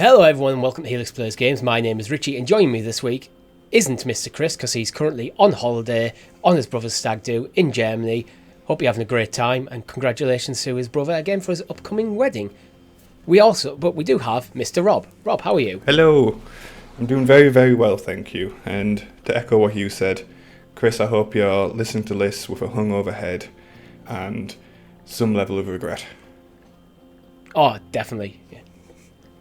Hello everyone and welcome to Helix Plays Games. My name is Richie and joining me this week isn't Mr. Chris because he's currently on holiday on his brother's stag do in Germany. Hope you're having a great time and congratulations to his brother again for his upcoming wedding. We do have Mr. Rob. Rob, how are you? Hello. I'm doing very, very well, thank you. And to echo what you said, Chris, I hope you're listening to this with a hungover head and some level of regret. Oh, definitely.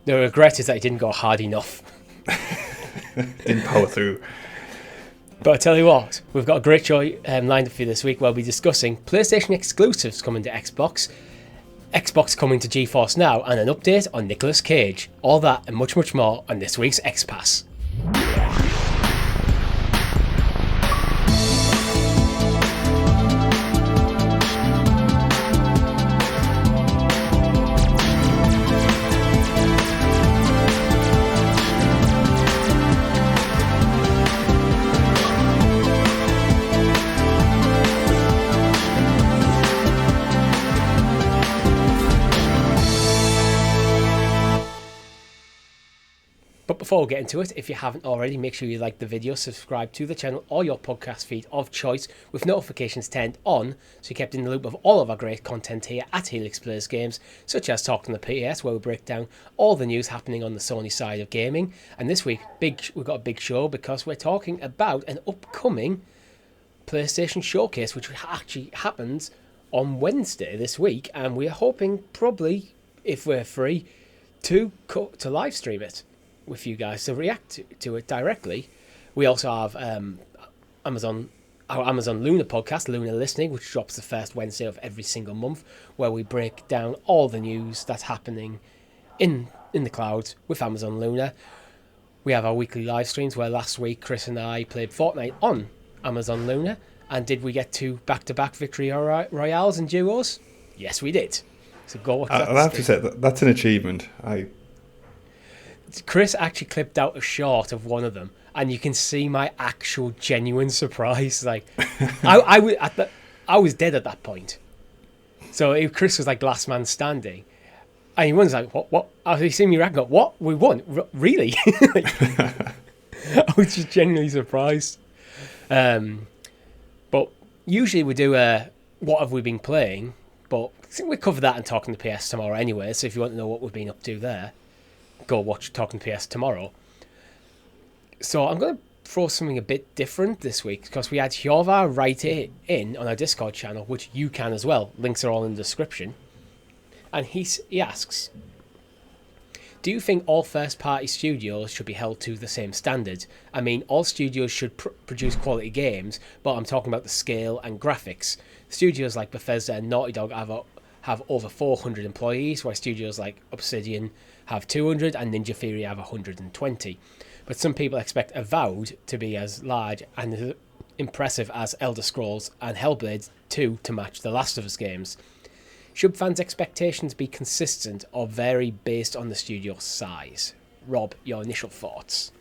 The regret is that it didn't go hard enough. Didn't power through. But I tell you what, we've got a great show lined up for you this week. We'll be discussing PlayStation exclusives coming to Xbox, Xbox coming to GeForce Now, and an update on Nicolas Cage. All that and much, much more on this week's XPass. But before we get into it, if you haven't already, make sure you like the video, subscribe to the channel or your podcast feed of choice with notifications turned on so you're kept in the loop of all of our great content here at Helix Plays Games, such as Talking the PS, where we break down all the news happening on the Sony side of gaming. And this week, we've got a big show because we're talking about an upcoming PlayStation showcase, which actually happens on Wednesday this week, and we're hoping probably, if we're free, to live stream it with you guys to react to it directly. We also have our Amazon Luna podcast, Luna Listening, which drops the first Wednesday of every single month, where we break down all the news that's happening in the clouds with Amazon Luna. We have our weekly live streams where last week Chris and I played Fortnite on Amazon Luna, and did we get to back-to-back victory royales and duos? Yes, we did. So go watch that. I'll have to say that's an achievement. Chris actually clipped out a shot of one of them, and you can see my actual genuine surprise. Like, I was dead at that point. So Chris was like last man standing, and he was like, "What? Have you seen me react? What? We won? Really?" I was just genuinely surprised. But usually we do what have we been playing, but I think we cover that and Talking the PS tomorrow anyway. So if you want to know what we've been up to there, go watch Talking PS tomorrow. So I'm going to throw something a bit different this week because we had Hjorvar write in on our Discord channel, which you can as well. Links are all in the description. And he asks, do you think all first-party studios should be held to the same standard? I mean, all studios should produce quality games, but I'm talking about the scale and graphics. Studios like Bethesda and Naughty Dog have over 400 employees, while studios like Obsidian have 200 and Ninja Theory have 120. But some people expect Avowed to be as large and as impressive as Elder Scrolls and Hellblade 2 to match the Last of Us games. Should fans' expectations be consistent or vary based on the studio size? Rob, your initial thoughts?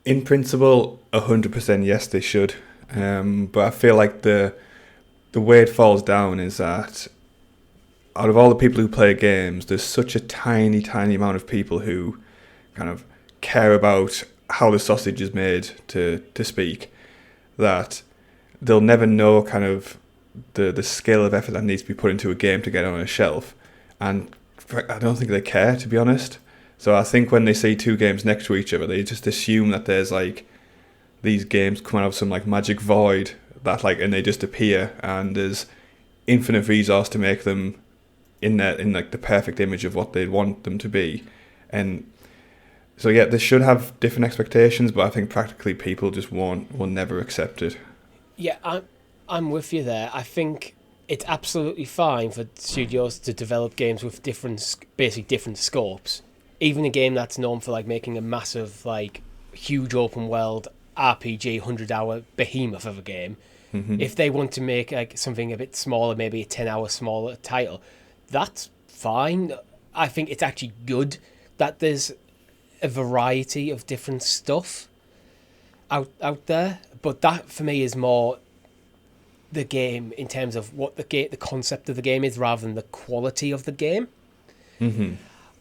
In principle, 100% yes, they should. But I feel like the way it falls down is that out of all the people who play games, there's such a tiny, tiny amount of people who kind of care about how the sausage is made, to speak, that they'll never know kind of the scale of effort that needs to be put into a game to get on a shelf. And I don't think they care, to be honest. So I think when they see two games next to each other, they just assume that there's like these games coming out of some like magic void that like, and they just appear, and there's infinite resource to make them in like the perfect image of what they'd want them to be. And so yeah, they should have different expectations, but I think practically people just will never accept it. Yeah, I'm with you there. I think it's absolutely fine for studios to develop games with different scopes. Even a game that's known for like making a massive, like huge open world RPG 100-hour behemoth of a game. Mm-hmm. If they want to make like something a bit smaller, maybe a 10-hour smaller title, that's fine. I think it's actually good that there's a variety of different stuff out there. But that for me is more the game in terms of what the concept of the game is rather than the quality of the game. Mm-hmm.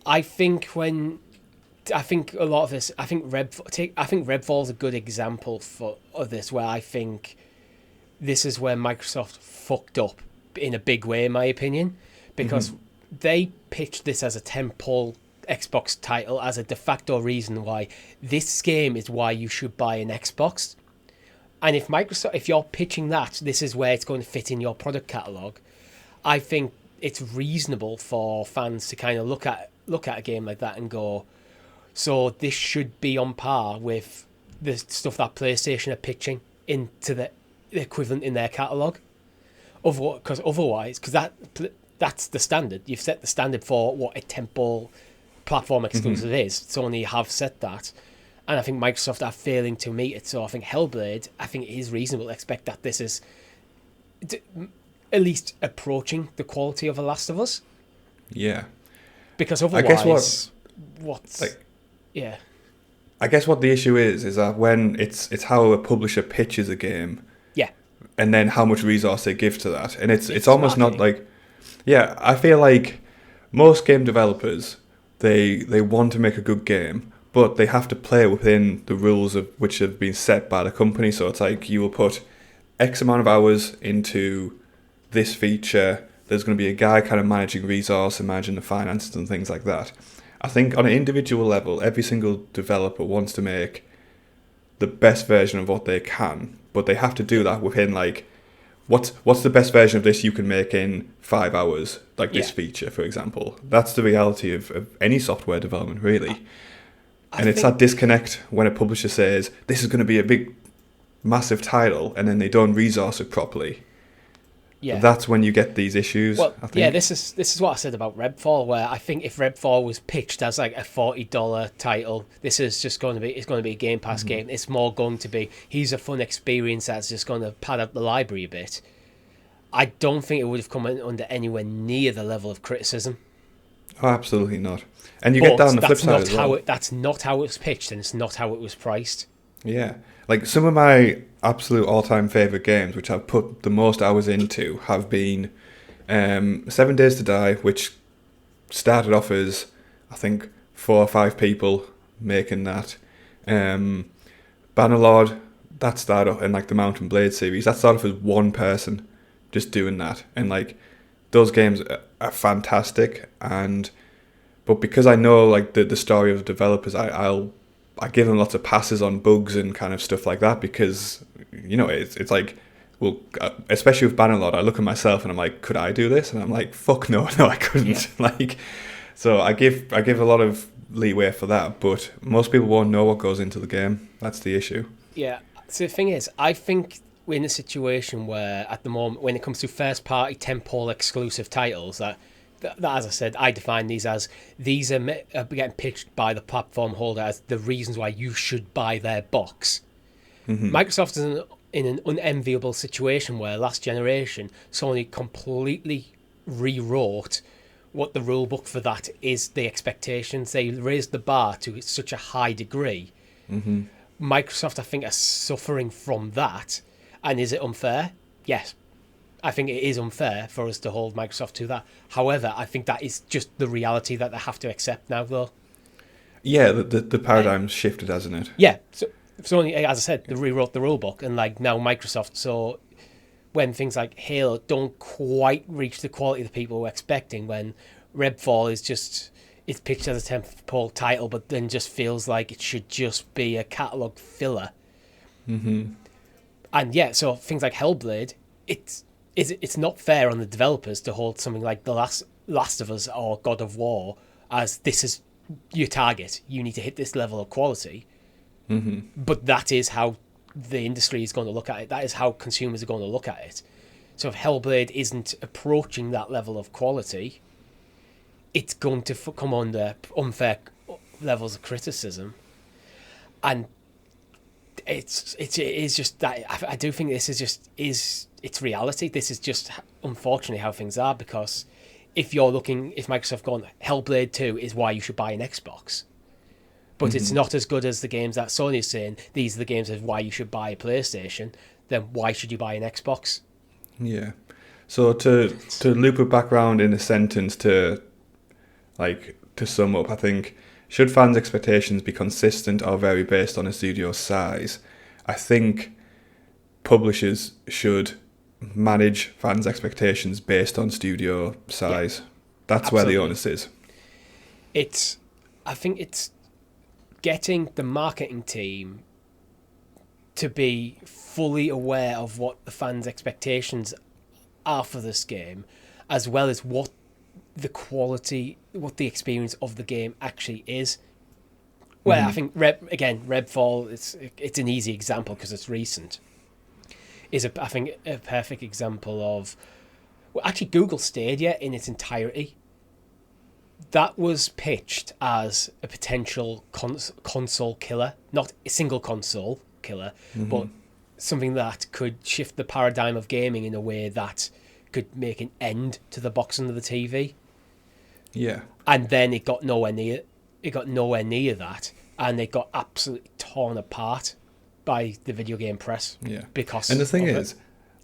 I think a lot of this. I think Redfall's a good example of this, where I think this is where Microsoft fucked up in a big way, in my opinion, because they pitched this as a tentpole Xbox title as a de facto reason why this game is why you should buy an Xbox. And if you're pitching that, this is where it's going to fit in your product catalog, I think it's reasonable for fans to kind of look at a game like that and go, so this should be on par with the stuff that PlayStation are pitching into the equivalent in their catalog. Because that's the standard. You've set the standard for what a tentpole platform exclusive is. Sony have set that. And I think Microsoft are failing to meet it. So I think Hellblade, I think it is reasonable to expect that this is at least approaching the quality of The Last of Us. Yeah. Because otherwise, I guess what the issue is that when it's how a publisher pitches a game, and then how much resource they give to that, and it's almost marketing. Not like, I feel like most game developers they want to make a good game, but they have to play within the rules of which have been set by the company. So it's like you will put X amount of hours into this feature. There's going to be a guy kind of managing resource and managing the finances and things like that. I think on an individual level, every single developer wants to make the best version of what they can, but they have to do that within like, what's the best version of this you can make in 5 hours, like this feature, for example. That's the reality of any software development, really. And it's that disconnect when a publisher says, this is going to be a big, massive title, and then they don't resource it properly. Yeah, that's when you get these issues. Well, I think. Yeah, this is what I said about Redfall, where I think if Redfall was pitched as like a $40 title, this is just going to be a Game Pass game. It's more going to be here's a fun experience that's just going to pad up the library a bit. I don't think it would have come under anywhere near the level of criticism. Oh, absolutely not. And you get down the flip side as well. That's not how it was pitched, and it's not how it was priced. Yeah. Like some of my absolute all-time favourite games, which I've put the most hours into, have been 7 Days to Die, which started off as, I think, 4 or 5 people making that. Bannerlord, that started off in like the Mountain Blade series. That started off as one person just doing that. And like those games are fantastic. But because I know like the story of the developers, I give them lots of passes on bugs and kind of stuff like that because, you know, it's like, well, especially with Bannerlord, I look at myself and I'm like, could I do this? And I'm like, fuck no, I couldn't. Yeah. So I give a lot of leeway for that, but most people won't know what goes into the game. That's the issue. Yeah. So the thing is, I think we're in a situation where at the moment, when it comes to first-party tentpole exclusive titles, that, as I said, I define these as these are getting pitched by the platform holder as the reasons why you should buy their box. Microsoft is in an unenviable situation where last generation Sony completely rewrote what the rule book for that is, the expectations. They raised the bar to such a high degree. Microsoft, I think, are suffering from that. And is it unfair? Yes. I think it is unfair for us to hold Microsoft to that. However, I think that is just the reality that they have to accept now, though. Yeah, the paradigm's shifted, hasn't it? Yeah. So only, as I said, they rewrote the rulebook, and like now Microsoft. So when things like Halo don't quite reach the quality that people were expecting, when Redfall is just, it's pitched as a tentpole title, but then just feels like it should just be a catalogue filler. And yeah, so things like Hellblade, it's not fair on the developers to hold something like The Last of Us or God of War as this is your target. You need to hit this level of quality. But that is how the industry is going to look at it. That is how consumers are going to look at it. So if Hellblade isn't approaching that level of quality, it's going to come under unfair levels of criticism. And it is just that I do think this is it's reality. This is just unfortunately how things are, because if Microsoft going, Hellblade 2 is why you should buy an Xbox, but it's not as good as the games that Sony is saying these are the games of why you should buy a PlayStation, then why should you buy an Xbox? Yeah. So to loop it back around in a sentence to like, to sum up, I think, should fans' expectations be consistent or vary based on a studio's size? I think publishers should manage fans' expectations based on studio size. Yeah, That's absolutely. where the onus is. I think it's getting the marketing team to be fully aware of what the fans' expectations are for this game, as well as what the quality, what the experience of the game actually is. Well, I think Redfall, it's an easy example because it's recent. I think a perfect example of, well, actually Google Stadia in its entirety. That was pitched as a potential console killer, not a single console killer, but something that could shift the paradigm of gaming in a way that could make an end to the box under the TV. Yeah. And then it got nowhere near. It got nowhere near that, and it got absolutely torn apart by the video game press. Yeah. Because and the thing is,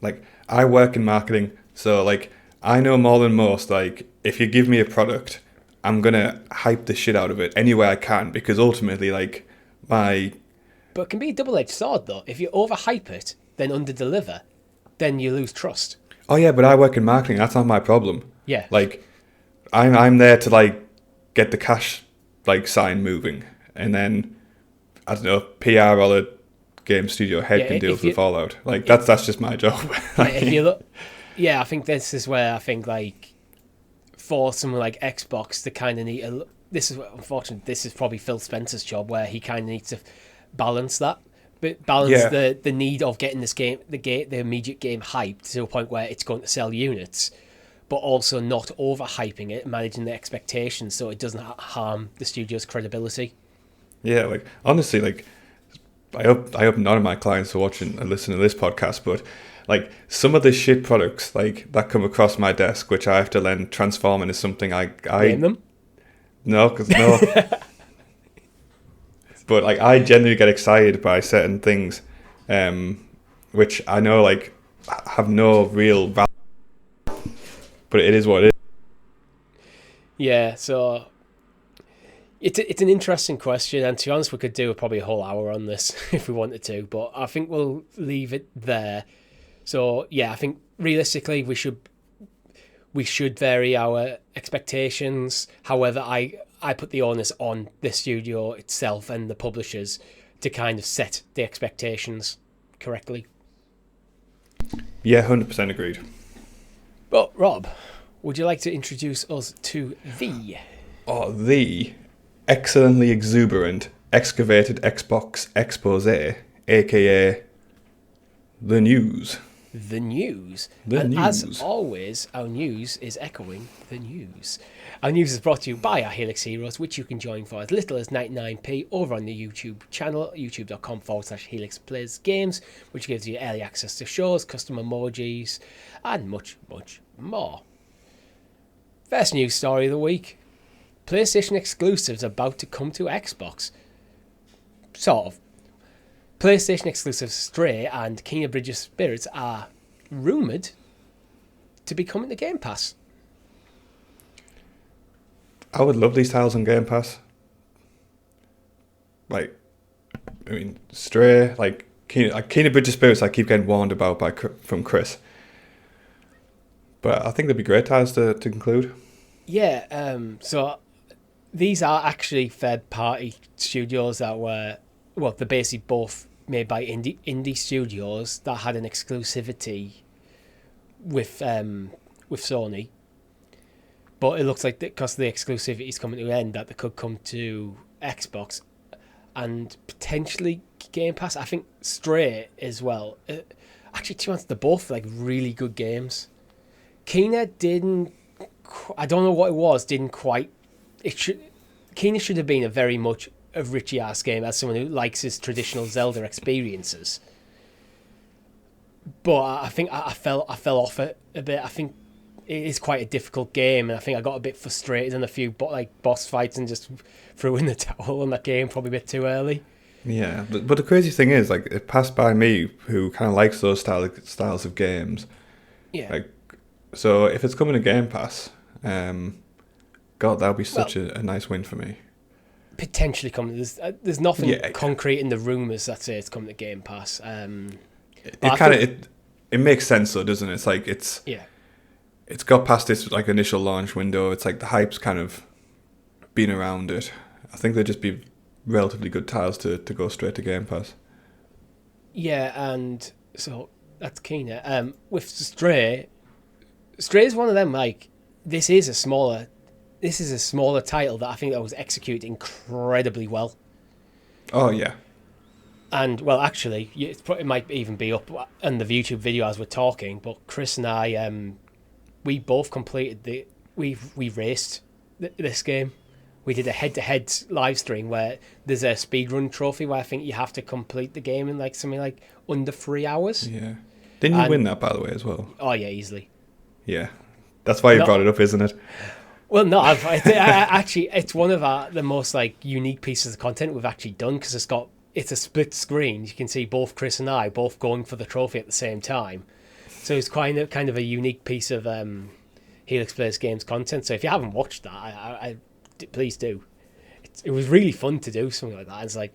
like, I work in marketing, so like I know more than most. Like, if you give me a product, I'm gonna hype the shit out of it any way I can, because ultimately, like, But it can be a double-edged sword, though. If you overhype it, then underdeliver, then you lose trust. Oh yeah, but I work in marketing. That's not my problem. Yeah. Like, I'm there to, like, get the cash, like, sign moving, and then I don't know, PR or the game studio head can deal with the fallout. Like, that's just my job. If you look, I think this is where I think, like, for someone like Xbox, they kind of need this is unfortunately, this is probably Phil Spencer's job, where he kind of needs to balance that, but the need of getting this game, the immediate game hyped to a point where it's going to sell units, but also not overhyping it, managing the expectations so it doesn't harm the studio's credibility. Yeah, like, honestly, like, I hope none of my clients are watching and listening to this podcast, but like, some of the shit products, like, that come across my desk, which I have to then transform into something I Name them? No. But, like, I genuinely get excited by certain things, which I know, like, have no real value, but it is what it is. Yeah, so it's an interesting question, and to be honest, we could do probably a whole hour on this if we wanted to, but I think we'll leave it there. So yeah, I think realistically we should vary our expectations. However, I put the onus on the studio itself and the publishers to kind of set the expectations correctly. Yeah, 100% agreed. But Rob, would you like to introduce us to the excellently exuberant excavated Xbox expose, aka the news? The news. As always, our news is echoing the news. Our news is brought to you by our Helix Heroes, which you can join for as little as 99p over on the YouTube channel, youtube.com/Helix Plays Games, which gives you early access to shows, custom emojis, and much, much more. First news story of the week. PlayStation exclusives about to come to Xbox. Sort of. PlayStation exclusives Stray and Kena Bridge of Spirits are rumoured to be coming to Game Pass. I would love these titles on Game Pass. Like, I mean, Stray, like Kena Bridge of Spirits, I keep getting warned about from Chris. But I think they'd be great titles to conclude. Yeah, so these are actually third-party studios that were, well, they're basically both made by indie studios that had an exclusivity with Sony. But it looks like because the exclusivity is coming to an end, that they could come to Xbox and potentially Game Pass. I think Stray as well. Actually, to be honest, they're both like really good games. Kena didn't. I don't know what it was. Didn't quite. Kena should have been a very much a Richie ass game as someone who likes his traditional Zelda experiences. But I think I fell off it a bit. I think it is quite a difficult game, and I think I got a bit frustrated in a few boss fights and just threw in the towel on that game probably a bit too early. Yeah, but the crazy thing is, like, it passed by me who kind of likes those styles of games. Yeah. Like, so if it's coming to Game Pass, God, that would be such a nice win for me. Potentially coming. There's nothing Yeah. concrete in the rumours that say it's coming to Game Pass. It makes sense though, doesn't it? It's like it's got past this like initial launch window. It's like the hype's kind of been around it. I think they'd just be relatively good titles to go straight to Game Pass. Yeah, and so that's keener. With Stray is one of them. Like this is a smaller title that I think that was executed incredibly well. Oh yeah. And well, actually, it might even be up in the YouTube video as we're talking. But Chris and I, we both completed we raced this game. We did a head-to-head live stream where there's a speedrun trophy where I think you have to complete the game in like something like under 3 hours. Yeah. Didn't you win that, by the way, as well? Oh yeah, easily. Yeah, that's why you brought it up, isn't it? Well, no, actually, it's one of the most like unique pieces of content we've actually done because it's a split screen. You can see both Chris and I both going for the trophy at the same time. So it's kind of a unique piece of Helix Plays Games content. So if you haven't watched that, please do. It was really fun to do something like that. It's like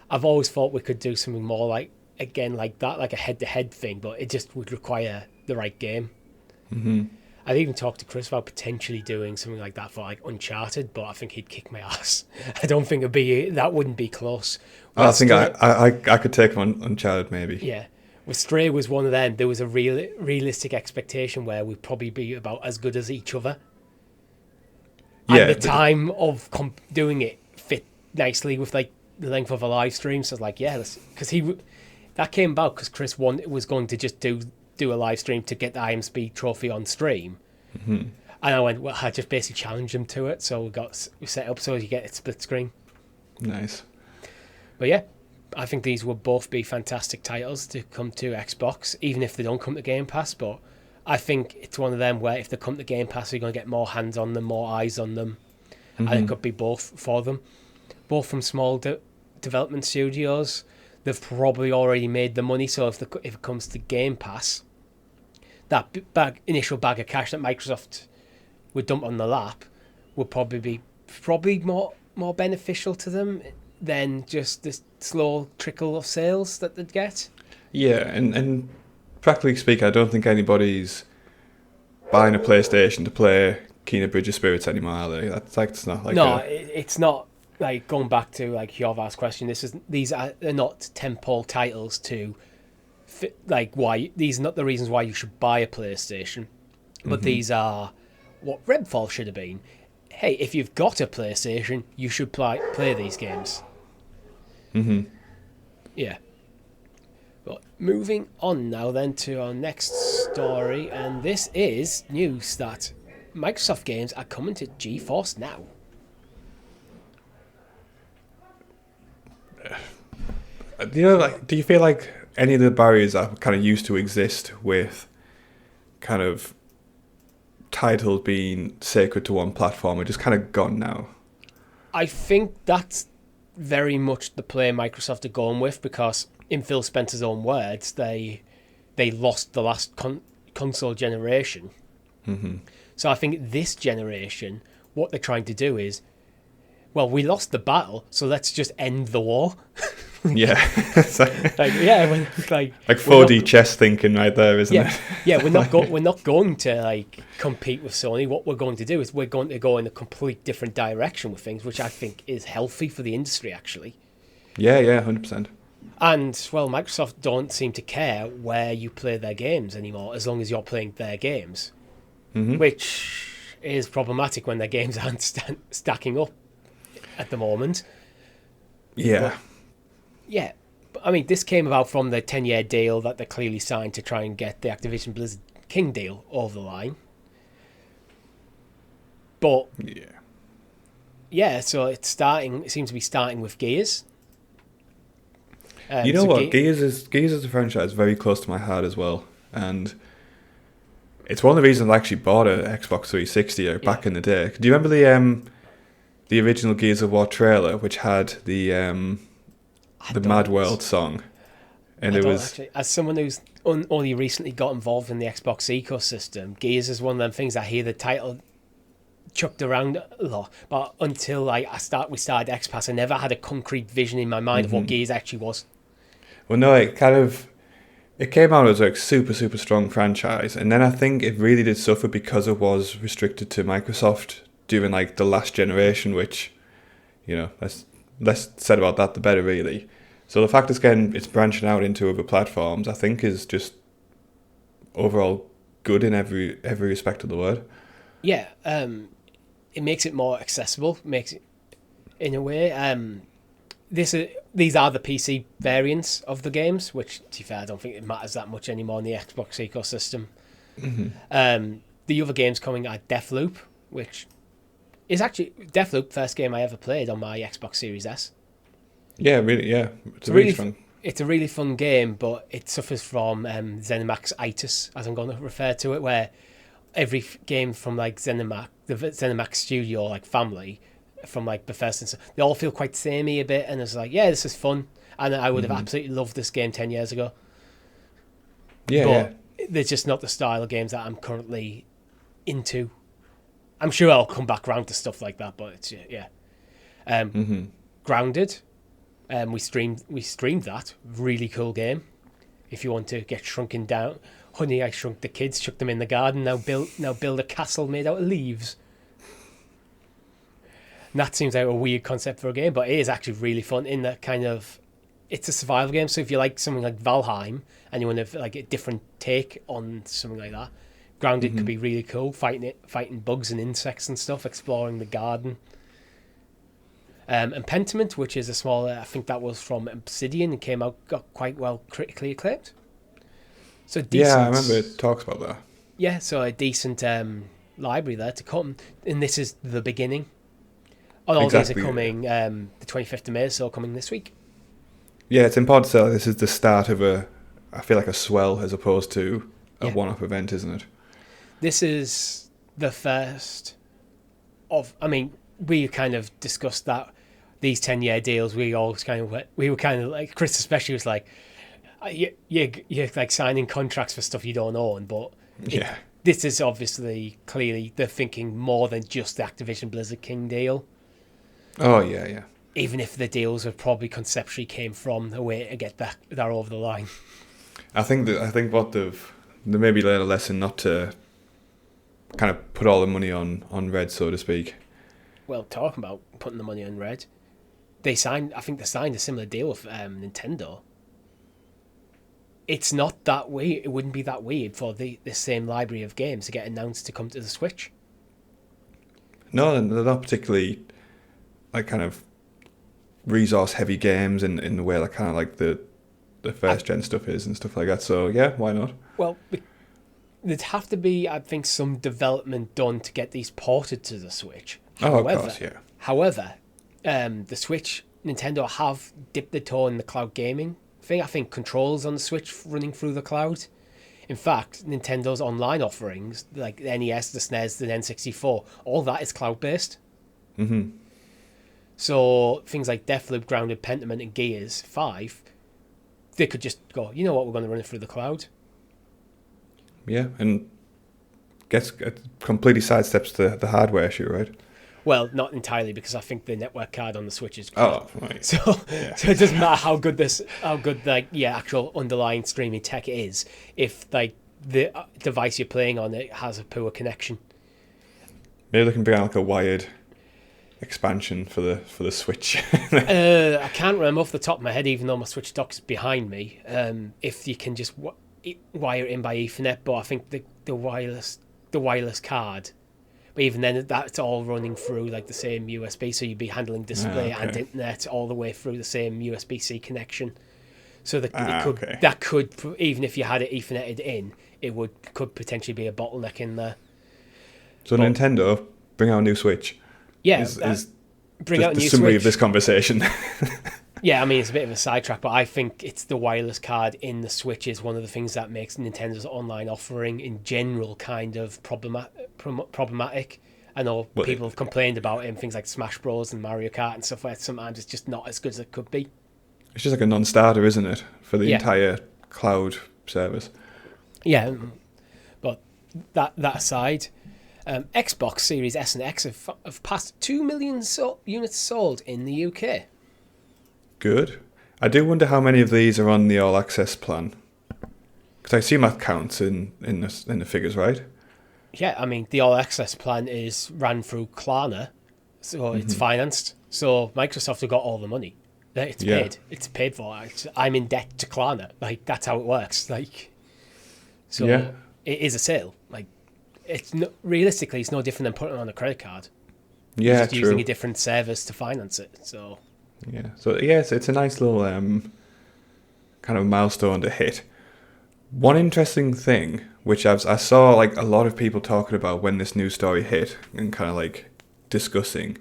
I've always thought we could do something more like that, like a head-to-head thing, but it just would require the right game. Mm-hmm. I've even talked to Chris about potentially doing something like that for like Uncharted, but I think he'd kick my ass. I don't think that wouldn't be close. I think I could take him on Uncharted maybe. Yeah. With Stray was one of them. There was a realistic expectation where we'd probably be about as good as each other. Yeah, and the time of doing it fit nicely with like the length of a live stream. So I was like, yeah, because that came about because Chris was going to just do a live stream to get the IMSP trophy on stream. Mm-hmm. And I went, well, I just basically challenged him to it. So we set up so you get it split screen. Nice. But yeah, I think these will both be fantastic titles to come to Xbox, even if they don't come to Game Pass. But I think it's one of them where if they come to Game Pass, you're going to get more hands on them, more eyes on them. Mm-hmm. And it could be both for them. Both from small development studios. They've probably already made the money. So if it comes to Game Pass, that initial bag of cash that Microsoft would dump on the lap would probably be more beneficial to them than just the slow trickle of sales that they'd get. Yeah, and practically speaking, I don't think anybody's buying a PlayStation to play Kena Bridge of Spirits anymore, are they? It's not like it's not like going back to like Hjorvar's question. They're not tentpole titles to fit, like why these are not the reasons why you should buy a PlayStation, but these are what Redfall should have been. Hey, if you've got a PlayStation, you should play these games. Mm-hmm. Yeah. But moving on now then to our next story, and this is news that Microsoft games are coming to GeForce Now. Do you feel like any of the barriers that kind of used to exist with kind of titles being sacred to one platform are just kind of gone now? I think that's very much the play Microsoft are going with, because in Phil Spencer's own words, they lost the last console generation. Mm-hmm. So I think this generation, what they're trying to do is, well, we lost the battle, so let's just end the war. Yeah. like 4D chess thinking right there, isn't it? Yeah, we're not going to like compete with Sony. What we're going to do is we're going to go in a complete different direction with things, which I think is healthy for the industry, actually. Yeah, 100%. And, well, Microsoft don't seem to care where you play their games anymore, as long as you're playing their games. Mm-hmm. Which is problematic when their games aren't stacking up at the moment. Yeah. But, yeah. I mean, this came about from the 10-year deal that they clearly signed to try and get the Activision Blizzard King deal over the line. But, so it seems to be starting with Gears. You know what? Gears is a franchise very close to my heart as well. And it's one of the reasons I actually bought an Xbox 360 back in the day. Do you remember the original Gears of War trailer, which had the Mad World song? And it was actually, as someone who's only recently got involved in the Xbox ecosystem, Gears is one of them things I hear the title chucked around a lot, but until like we started XPass, I never had a concrete vision in my mind of what Gears actually was. Well, no, it came out as a super, super strong franchise, and then I think it really did suffer because it was restricted to Microsoft during like the last generation, which, less said about that, the better, really. So the fact it's branching out into other platforms, I think, is just overall good in every respect of the word. Yeah, it makes it more accessible, makes it, in a way. These are the PC variants of the games, which, to be fair, I don't think it matters that much anymore in the Xbox ecosystem. The other games coming are Deathloop, which is actually Deathloop, first game I ever played on my Xbox Series S. Yeah, really, yeah. It's really fun. It's a really fun game, but it suffers from ZeniMax-itis, as I'm going to refer to it, where every game from like the ZeniMax studio, like family, from like the first and they all feel quite samey a bit, and it's like, yeah, this is fun, and I would have absolutely loved this game 10 years ago. But they're just not the style of games that I'm currently into. I'm sure I'll come back around to stuff like that, but it's Grounded, we streamed that really cool game. If you want to get shrunken down, Honey, I Shrunk the Kids, chuck them in the garden, now build a castle made out of leaves. And that seems like a weird concept for a game, but it is actually really fun in that kind of... It's a survival game, so if you like something like Valheim and you want to like a different take on something like that, Grounded could be really cool, fighting bugs and insects and stuff, exploring the garden. And Pentiment, which is a smaller... I think that was from Obsidian and got quite well critically acclaimed. So decent, yeah, I remember it talks about that. Yeah, so a decent library there to come. And this is the beginning. All these are coming the 25th of May, so coming this week. Yeah, it's important to say this is the start of I feel like a swell as opposed to a one-off event, isn't it? This is the first of... I mean, we kind of discussed that, these 10-year deals, we were kind of like, Chris especially was like, you're like signing contracts for stuff you don't own, but this is obviously, clearly, they're thinking more than just the Activision Blizzard King deal. Oh, yeah. Even if the deals have probably conceptually came from a way to get that over the line. I think what they maybe learned a lesson not to kind of put all the money on Red, so to speak. Well, talking about putting the money on Red, I think they signed a similar deal with Nintendo. It's not that weird. It wouldn't be that weird for the same library of games to get announced to come to the Switch. No, they're not particularly like kind of resource heavy games in the way like kind of like the first gen stuff is and stuff like that. So yeah, why not? Well, there'd have to be, I think, some development done to get these ported to the Switch. Of course, yeah. However, the Switch, Nintendo have dipped the toe in the cloud gaming thing. I think controls on the Switch running through the cloud. In fact, Nintendo's online offerings, like the NES, the SNES, the N64, all that is cloud-based. Mm-hmm. So things like Deathloop, Grounded, Pentiment, and Gears 5, they could just go, you know what, we're going to run it through the cloud. Yeah, and completely sidesteps the hardware issue, right? Well, not entirely, because I think the network card on the Switch is great. Oh, right. So it doesn't matter how good actual underlying streaming tech is if like the device you're playing on it has a poor connection. Maybe they can bring out like a wired expansion for the Switch. I can't remember off the top of my head, even though my Switch dock is behind me. If you can just wire it in by Ethernet, but I think the wireless card. But even then, that's all running through like the same USB, so you'd be handling display and internet all the way through the same USB-C connection. So that could, even if you had it Etherneted in, could potentially be a bottleneck in there. So Nintendo bring out a new Switch. Yeah, bring out a new summary Switch of this conversation. Yeah, I mean, it's a bit of a sidetrack, but I think it's the wireless card in the Switch is one of the things that makes Nintendo's online offering in general kind of problematic. I know people have complained about it in things like Smash Bros. And Mario Kart and stuff, where sometimes it's just not as good as it could be. It's just like a non-starter, isn't it, for the entire cloud service? Yeah, but that aside, Xbox Series S and X have passed 2 million units sold in the UK. Good. I do wonder how many of these are on the All Access plan. Because I assume that counts in the figures, right? Yeah, I mean, the All Access plan is ran through Klarna, so it's financed. So Microsoft have got all the money. It's paid. It's paid for. I'm in debt to Klarna. Like, that's how it works. Like, so it is a sale. Like, it's realistically, it's no different than putting it on a credit card. Yeah, You're just true. using a different service to finance it. So it's a nice little kind of milestone to hit. One interesting thing, which I saw like a lot of people talking about when this news story hit and kind of like discussing,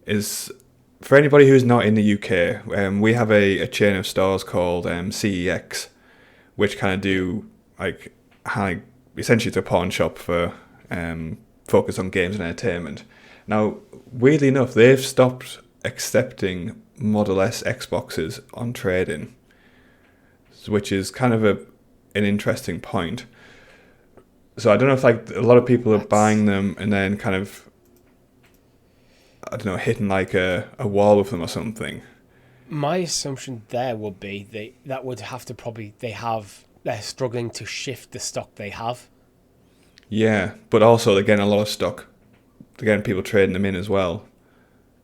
is for anybody who's not in the UK, we have a chain of stores called CEX, which kind of do like essentially it's a pawn shop for focus on games and entertainment. Now, weirdly enough, they've stopped accepting Model S Xboxes on trade-in, which is kind of an interesting point. So I don't know if like a lot of people are buying them and then kind of, I don't know, hitting like a wall with them or something. My assumption there would be they're struggling to shift the stock they have. Yeah, but also again a lot of stock. Again, people trading them in as well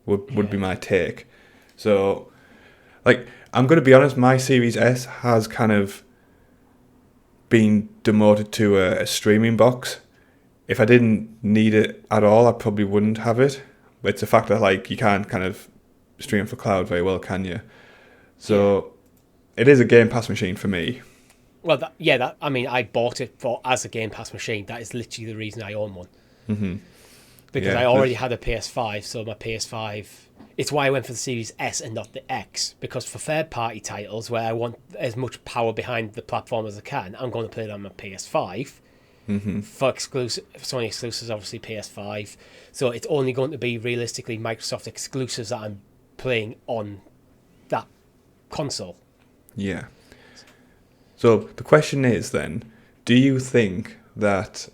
would be my take. So, like, I'm going to be honest, my Series S has kind of been demoted to a streaming box. If I didn't need it at all, I probably wouldn't have it. But it's a fact that like you can't kind of stream for cloud very well, can you? So it is a Game Pass machine for me. Well, I mean, I bought it as a Game Pass machine. That is literally the reason I own one. Mm-hmm. Because I already had a PS5, so my PS5... It's why I went for the Series S and not the X. Because for third-party titles, where I want as much power behind the platform as I can, I'm going to play it on my PS5. Mm-hmm. For Sony exclusives, obviously PS5. So it's only going to be, realistically, Microsoft exclusives that I'm playing on that console. Yeah. So the question is then, do you think that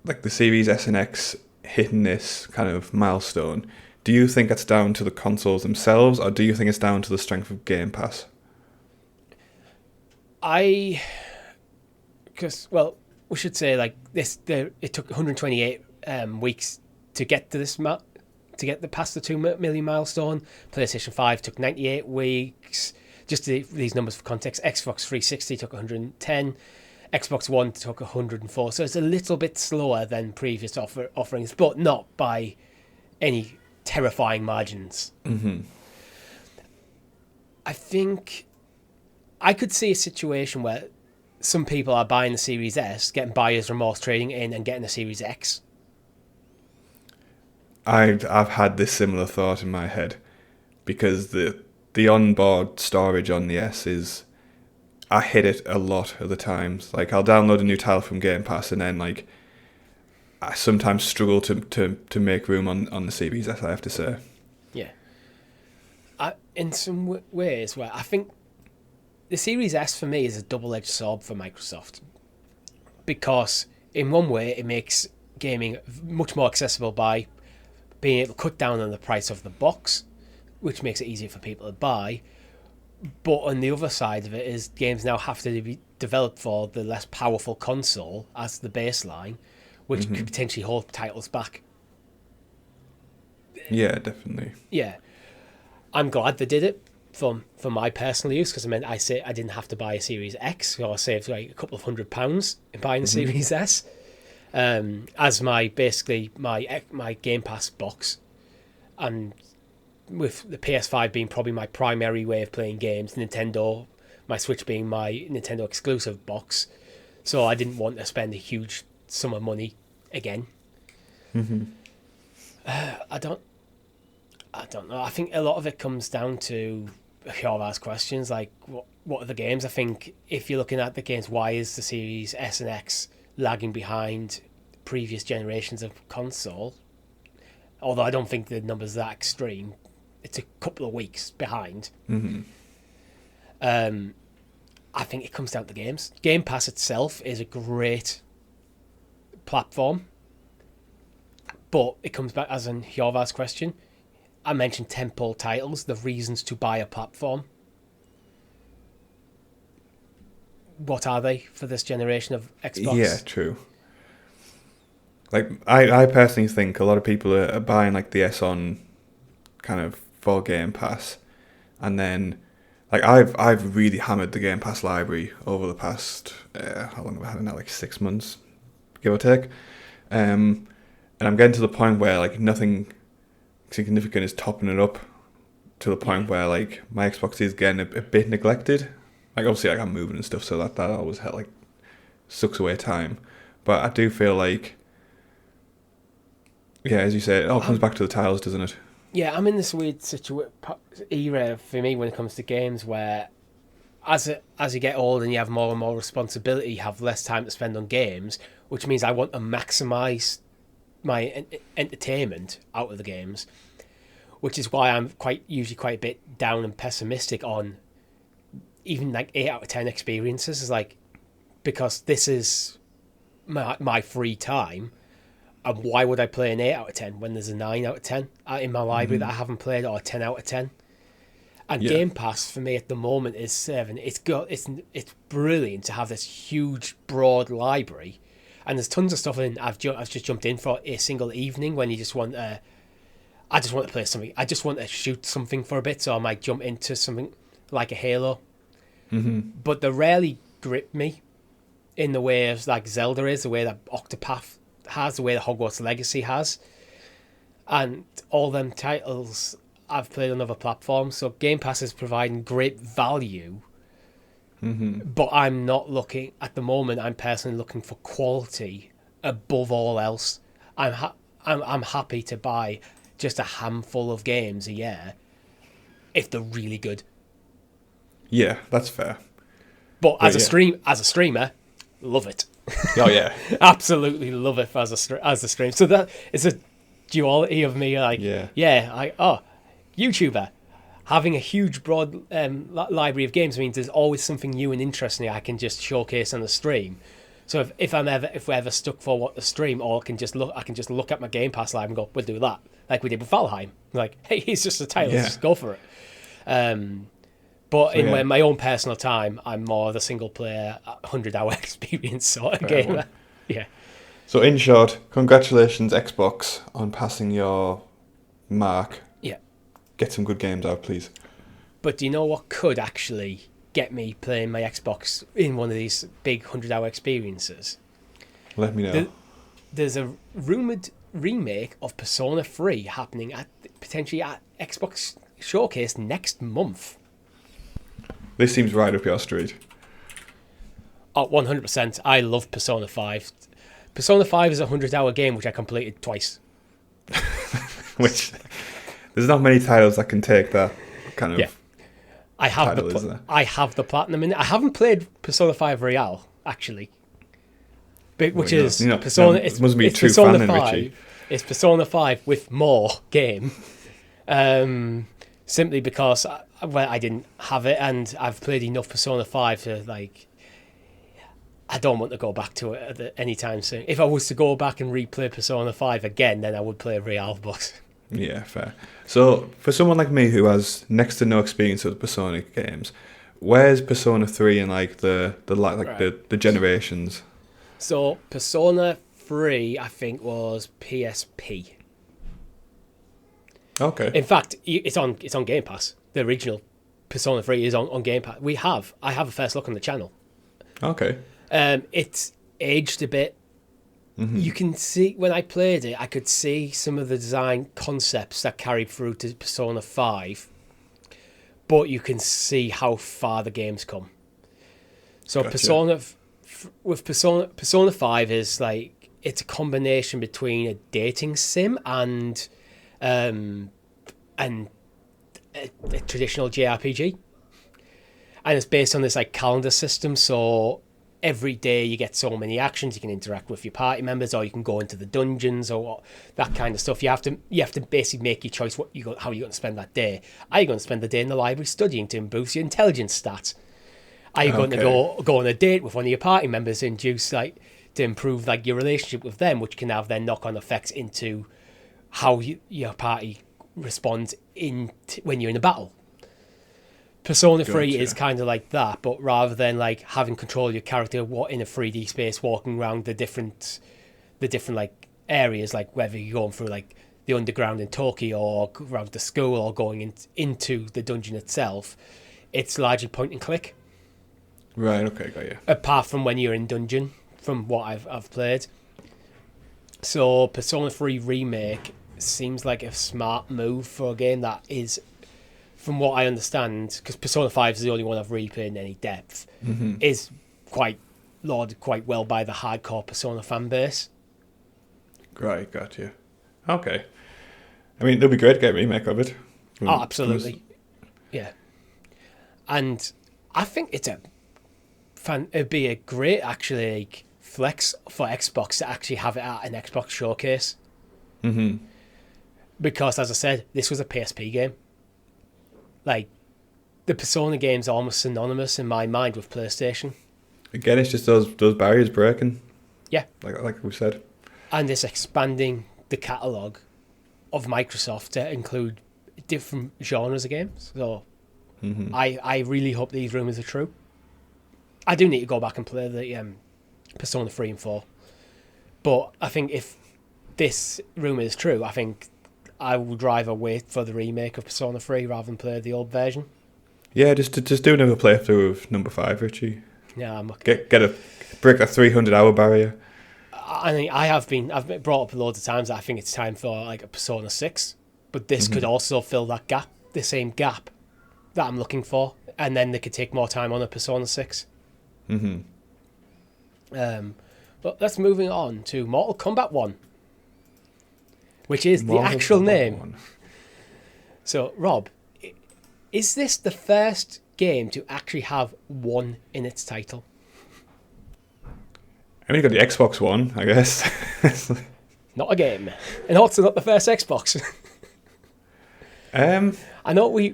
like the Series S and X hitting this kind of milestone, do you think it's down to the consoles themselves, or do you think it's down to the strength of Game Pass? We should say like this. It took 128 weeks to get to this past the 2 million milestone. PlayStation 5 took 98 weeks. Just these numbers for context: Xbox 360 took 110. Xbox One took 104, so it's a little bit slower than previous offerings, but not by any terrifying margins. Mm-hmm. I think I could see a situation where some people are buying the Series S, getting buyer's remorse, trading in, and getting the Series X. I've had this similar thought in my head, because the onboard storage on the S is... I hit it a lot of the times. Like, I'll download a new title from Game Pass, and then like I sometimes struggle to make room on the Series S, I have to say. Yeah. In some ways, where I think the Series S for me is a double-edged sword for Microsoft, because in one way it makes gaming much more accessible by being able to cut down on the price of the box, which makes it easier for people to buy. But on the other side of it is games now have to be developed for the less powerful console as the baseline, which could potentially hold titles back. Yeah, definitely. Yeah. I'm glad they did it for my personal use, because it meant I didn't have to buy a Series X, so I saved like a couple of £100 in buying the Series S. As my Game Pass box, and with the PS5 being probably my primary way of playing games, my Switch being my Nintendo exclusive box, so I didn't want to spend a huge sum of money again. Mm-hmm. I don't know. I think a lot of it comes down to Hjorvar's questions, like what are the games? I think if you're looking at the games, why is the Series S and X lagging behind previous generations of console? Although I don't think the numbers are that extreme. It's a couple of weeks behind. Mm-hmm. I think it comes down to games. Game Pass itself is a great platform But it comes back as in Hjorvar's question. I mentioned tentpole titles, the reasons to buy a platform. What are they for this generation of Xbox? Yeah, true. Like, I personally think a lot of people are buying like the S on kind of for Game Pass, and then like I've really hammered the Game Pass library over the past how long have I had it now? Like 6 months, give or take. And I'm getting to the point where like nothing significant is topping it up, to the point where like my Xbox is getting a bit neglected. Like obviously like I'm moving and stuff, so that always like sucks away time. But I do feel like, yeah, as you say, it all comes back to the titles, doesn't it? Yeah, I'm in this weird era for me when it comes to games where as you get old and you have more and more responsibility, you have less time to spend on games, which means I want to maximise my entertainment out of the games, which is why I'm usually quite a bit down and pessimistic on even like 8 out of 10 experiences. Is like, because this is my free time, and why would I play an 8 out of 10 when there's a 9 out of 10 in my library that I haven't played, or a 10 out of 10? And Game Pass for me at the moment is 7. It's brilliant to have this huge broad library, and there's tons of stuff in. I've just jumped in for a single evening when you just want I just want to play something. I just want to shoot something for a bit, so I might jump into something like a Halo. But they rarely grip me in the way of like Zelda is, the way that Octopath has, the way that Hogwarts Legacy has, and all them titles I've played on other platforms. So Game Pass is providing great value, but I'm not looking at the moment. I'm personally looking for quality above all else. I'm happy to buy just a handful of games a year if they're really good. Yeah, that's fair. But as a streamer, love it. Oh yeah, absolutely love it as a stream. So that is a duality of me. Like, YouTuber having a huge broad library of games means there's always something new and interesting I can just showcase on the stream. So if we're ever stuck for what the stream, or I can just look at my Game Pass live and go, we'll do that, like we did with Valheim. Like, hey, it's just a title, let's just go for it. But in my own personal time, I'm more the single player 100-hour experience sort of gamer. Yeah. So in short, congratulations Xbox on passing your mark. Yeah. Get some good games out, please. But do you know what could actually get me playing my Xbox in one of these big 100-hour experiences? Let me know. There's a rumoured remake of Persona 3 happening potentially at Xbox Showcase next month. This seems right up your street. Oh, 100%. I love Persona 5. Persona 5 is a 100-hour game which I completed twice. Which, there's not many titles that can take that kind of I have the platinum in it. I haven't played Persona 5 Royale, actually. Which is Persona... It must be a true Persona fan, 5, Richie. It's Persona 5 with more game. Simply because I didn't have it, and I've played enough Persona 5 to, like, I don't want to go back to it anytime soon. If I was to go back and replay Persona 5 again, then I would play Real Box. Yeah, fair. So, for someone like me who has next to no experience with Persona games, where's Persona 3 in, like, the generations? So, Persona 3, I think, was PSP. Okay. In fact, it's on Game Pass. The original Persona 3 is on Game Pass. I have a first look on the channel. Okay. It's aged a bit. You can see, when I played it, I could see some of the design concepts that carried through to Persona 5, but you can see how far the game's come. So gotcha. Persona 5 is like, it's a combination between a dating sim and a traditional JRPG, and it's based on this like calendar system. So every day you get so many actions, you can interact with your party members, or you can go into the dungeons or that kind of stuff. You have to basically make your choice how you're going to spend that day. Are you going to spend the day in the library studying to boost your intelligence stats? Are you going to go on a date with one of your party members and to improve like your relationship with them, which can have then knock-on effects into how your party responds when you're in a battle. Persona 3 Gotcha. is kind of like that, but rather than like having control of your character in a 3D space, walking around the different like areas, like whether you're going through like the underground in Tokyo or around the school or going into the dungeon itself, it's largely point and click. Right, okay, got you. Apart from when you're in dungeon, from what I've played. So Persona 3 Remake seems like a smart move for a game that is, from what I understand, because Persona 5 is the only one I've really played in any depth, is quite lauded quite well by the hardcore Persona fan base. Right, got you. Okay. I mean, it'll be great to get a remake of it. Oh, absolutely. Yeah. And I think it'd be a great, actually, like, flex for Xbox to actually have it at an Xbox showcase. Mm-hmm. Because, as I said, this was a PSP game. Like, the Persona games are almost synonymous in my mind with PlayStation. Again, it's just those barriers breaking. Yeah. Like we said. And it's expanding the catalogue of Microsoft to include different genres of games. So I really hope these rumours are true. I do need to go back and play the Persona 3 and 4. But I think if this rumour is true, I think I would rather wait for the remake of Persona 3 rather than play the old version. Yeah, just do another playthrough of number 5, Richie. Yeah, I'm okay. Break that 300-hour barrier. I think I've been brought up loads of times that I think it's time for like a Persona 6, but this could also fill that gap, the same gap that I'm looking for, and then they could take more time on a Persona 6. But let's moving on to Mortal Kombat 1, which is the actual name. So, Rob, is this the first game to actually have 1 in its title? I mean, you got the Xbox One, I guess. Not a game, and also not the first Xbox. I know we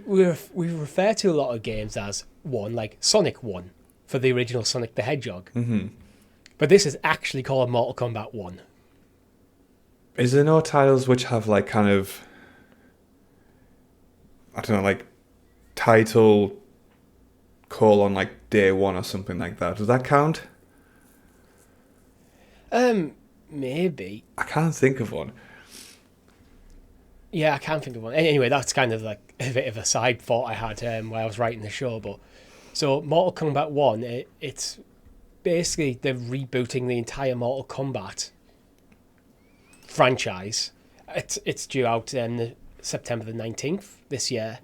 refer to a lot of games as 1, like Sonic 1 for the original Sonic the Hedgehog. But this is actually called Mortal Kombat 1. Is there no titles which have like kind of, I don't know, like title colon like day 1 or something like that? Does that count? Maybe. I can't think of one. Yeah, I can't think of one. Anyway, that's kind of like a bit of a side thought I had while I was writing the show. But so Mortal Kombat 1, it's basically they're rebooting the entire Mortal Kombat franchise. It's due out September the 19th this year.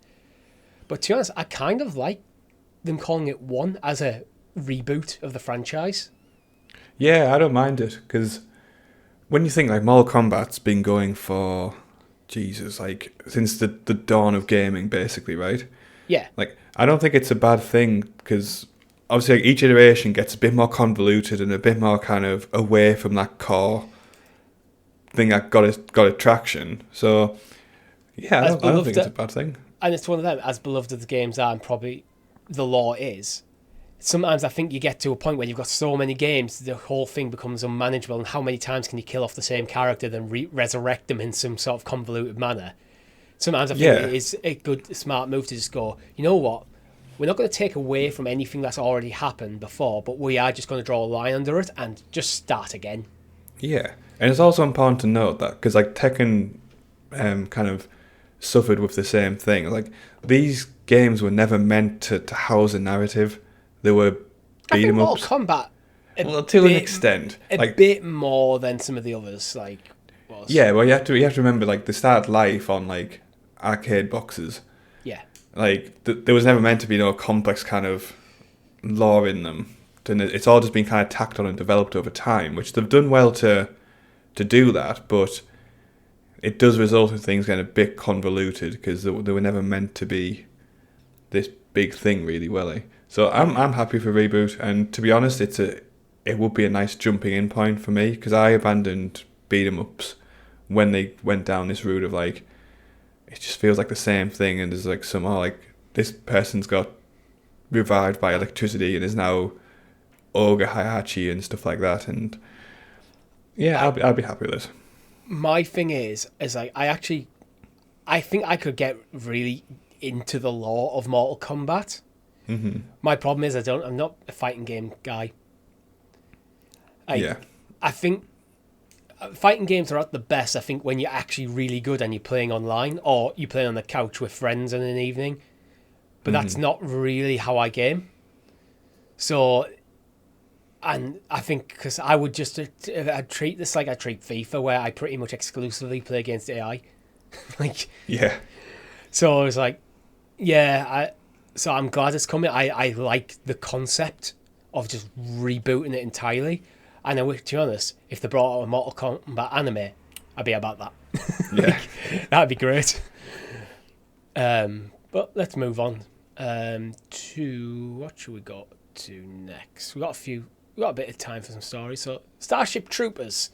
But to be honest, I kind of like them calling it 1 as a reboot of the franchise. Yeah, I don't mind it, because when you think like Mortal Kombat's been going for, Jesus, like since the dawn of gaming, basically, right? Yeah. Like, I don't think it's a bad thing, because obviously like, each iteration gets a bit more convoluted and a bit more kind of away from that core thing that got it traction. So, yeah, I don't think it's a bad thing. And it's one of them, as beloved as the games are, and probably the law is, sometimes I think you get to a point where you've got so many games, the whole thing becomes unmanageable, and how many times can you kill off the same character, then resurrect them in some sort of convoluted manner? Sometimes I think it is a good, smart move to just go, you know what, we're not going to take away from anything that's already happened before, but we are just going to draw a line under it and just start again. Yeah, and it's also important to note that, because like Tekken kind of suffered with the same thing. Like, these games were never meant to house a narrative. They were beat 'em ups. Mortal Kombat, to an extent, a bit more than some of the others. Like, was. Yeah, well, you have to remember, like, they started life on like arcade boxes. Yeah, like there was never meant to be no complex kind of lore in them. And it's all just been kind of tacked on and developed over time, which they've done well to do that, but it does result in things getting a bit convoluted because they were never meant to be this big thing, really, were they? So I'm happy for reboot, and to be honest, it would be a nice jumping in point for me, because I abandoned beat 'em ups when they went down this route of like, it just feels like the same thing, and there's like somehow like this person's got revived by electricity and is now Ogre Heihachi and stuff like that, and yeah, I'll be happy with it. My thing is like I think I could get really into the lore of Mortal Kombat. Mm-hmm. My problem is I'm not a fighting game guy. Yeah. I think fighting games are at the best, I think, when you're actually really good and you're playing online or you play on the couch with friends in an evening. But that's not really how I game. So, and I think because I would just I'd treat this like I treat FIFA, where I pretty much exclusively play against AI. Like, Yeah. so I was like, yeah, so I'm glad it's coming. I like the concept of just rebooting it entirely. And to be honest, if they brought out a Mortal Kombat anime, I'd be about that. Yeah. That'd be great. But let's move on to what should we go to next? We got a bit of time for some stories. So Starship Troopers,